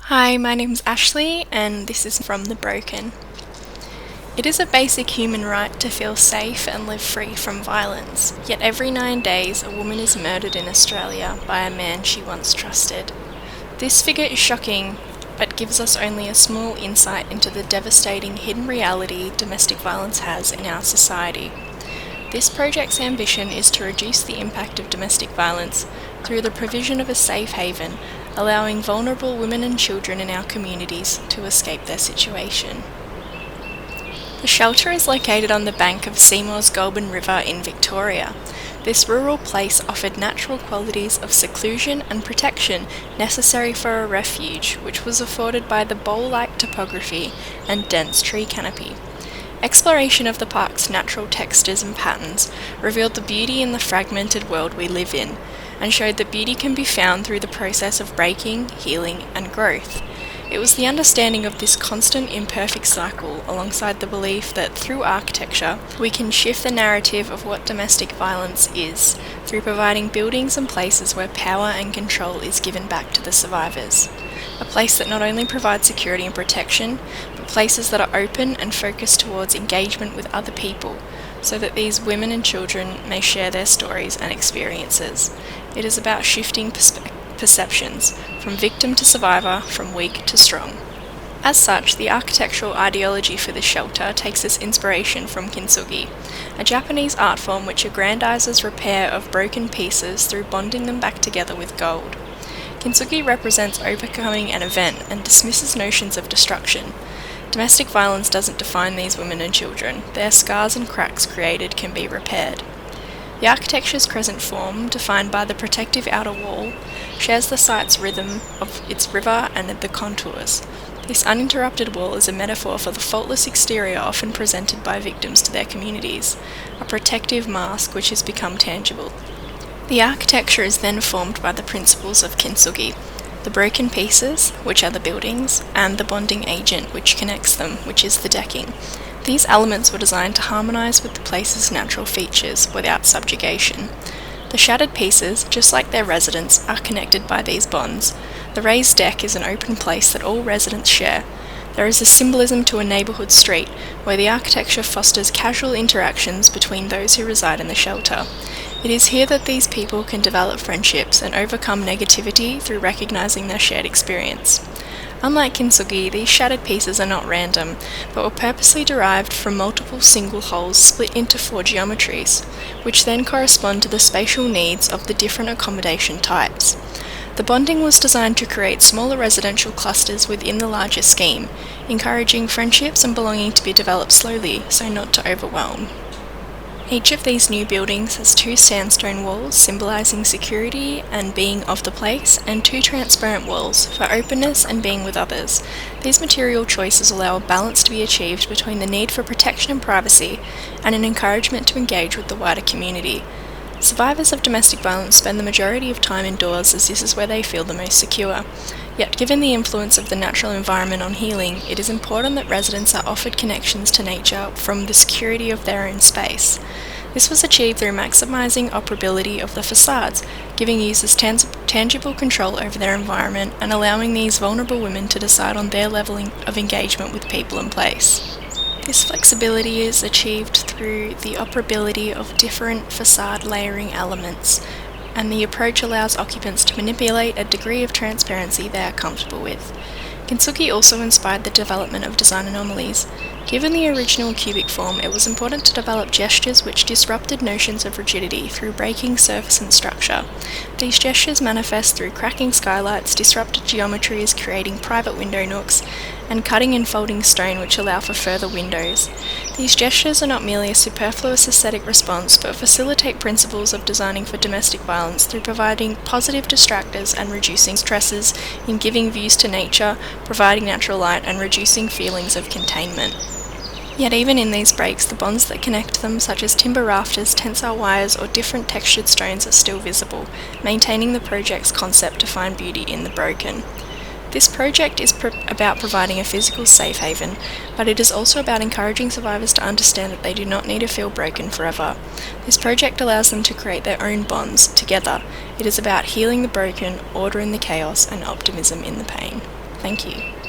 Hi, my name's Ashley, and this is from The Broken. It is a basic human right to feel safe and live free from violence, yet every 9 days a woman is murdered in Australia by a man she once trusted. This figure is shocking, but gives us only a small insight into the devastating hidden reality domestic violence has in our society. This project's ambition is to reduce the impact of domestic violence through the provision of a safe haven, allowing vulnerable women and children in our communities to escape their situation. The shelter is located on the bank of Seymour's Goulburn River in Victoria. This rural place offered natural qualities of seclusion and protection necessary for a refuge, which was afforded by the bowl-like topography and dense tree canopy. Exploration of the park's natural textures and patterns revealed the beauty in the fragmented world we live in, and showed that beauty can be found through the process of breaking, healing, and growth. It was the understanding of this constant imperfect cycle, alongside the belief that through architecture we can shift the narrative of what domestic violence is, through providing buildings and places where power and control is given back to the survivors. A place that not only provides security and protection, but places that are open and focused towards engagement with other people, so that these women and children may share their stories and experiences. It is about shifting perceptions, from victim to survivor, from weak to strong. As such, the architectural ideology for this shelter takes its inspiration from kintsugi, a Japanese art form which aggrandizes repair of broken pieces through bonding them back together with gold. Kintsugi represents overcoming an event and dismisses notions of destruction. Domestic violence doesn't define these women and children. Their scars and cracks created can be repaired. The architecture's crescent form, defined by the protective outer wall, shares the site's rhythm of its river and the contours. This uninterrupted wall is a metaphor for the faultless exterior often presented by victims to their communities, a protective mask which has become tangible. The architecture is then formed by the principles of kintsugi, the broken pieces, which are the buildings, and the bonding agent which connects them, which is the decking. These elements were designed to harmonise with the place's natural features without subjugation. The shattered pieces, just like their residents, are connected by these bonds. The raised deck is an open place that all residents share. There is a symbolism to a neighbourhood street, where the architecture fosters casual interactions between those who reside in the shelter. It is here that these people can develop friendships and overcome negativity through recognising their shared experience. Unlike kintsugi, these shattered pieces are not random, but were purposely derived from multiple single holes split into 4 geometries, which then correspond to the spatial needs of the different accommodation types. The bonding was designed to create smaller residential clusters within the larger scheme, encouraging friendships and belonging to be developed slowly, so not to overwhelm. Each of these new buildings has 2 sandstone walls symbolising security and being of the place, and 2 transparent walls for openness and being with others. These material choices allow a balance to be achieved between the need for protection and privacy and an encouragement to engage with the wider community. Survivors of domestic violence spend the majority of time indoors, as this is where they feel the most secure. Yet, given the influence of the natural environment on healing, it is important that residents are offered connections to nature from the security of their own space. This was achieved through maximising operability of the facades, giving users tangible control over their environment and allowing these vulnerable women to decide on their level of engagement with people and place. This flexibility is achieved through the operability of different facade layering elements, and the approach allows occupants to manipulate a degree of transparency they are comfortable with. Kintsugi also inspired the development of design anomalies. Given the original cubic form, it was important to develop gestures which disrupted notions of rigidity through breaking surface and structure. These gestures manifest through cracking skylights, disrupted geometries creating private window nooks, and cutting and folding stone which allow for further windows. These gestures are not merely a superfluous aesthetic response, but facilitate principles of designing for domestic violence through providing positive distractors and reducing stresses in giving views to nature, providing natural light, and reducing feelings of containment. Yet even in these breaks, the bonds that connect them, such as timber rafters, tensile wires, or different textured stones, are still visible, maintaining the project's concept to find beauty in the broken. This project is about providing a physical safe haven, but it is also about encouraging survivors to understand that they do not need to feel broken forever. This project allows them to create their own bonds together. It is about healing the broken, order in the chaos, and optimism in the pain. Thank you.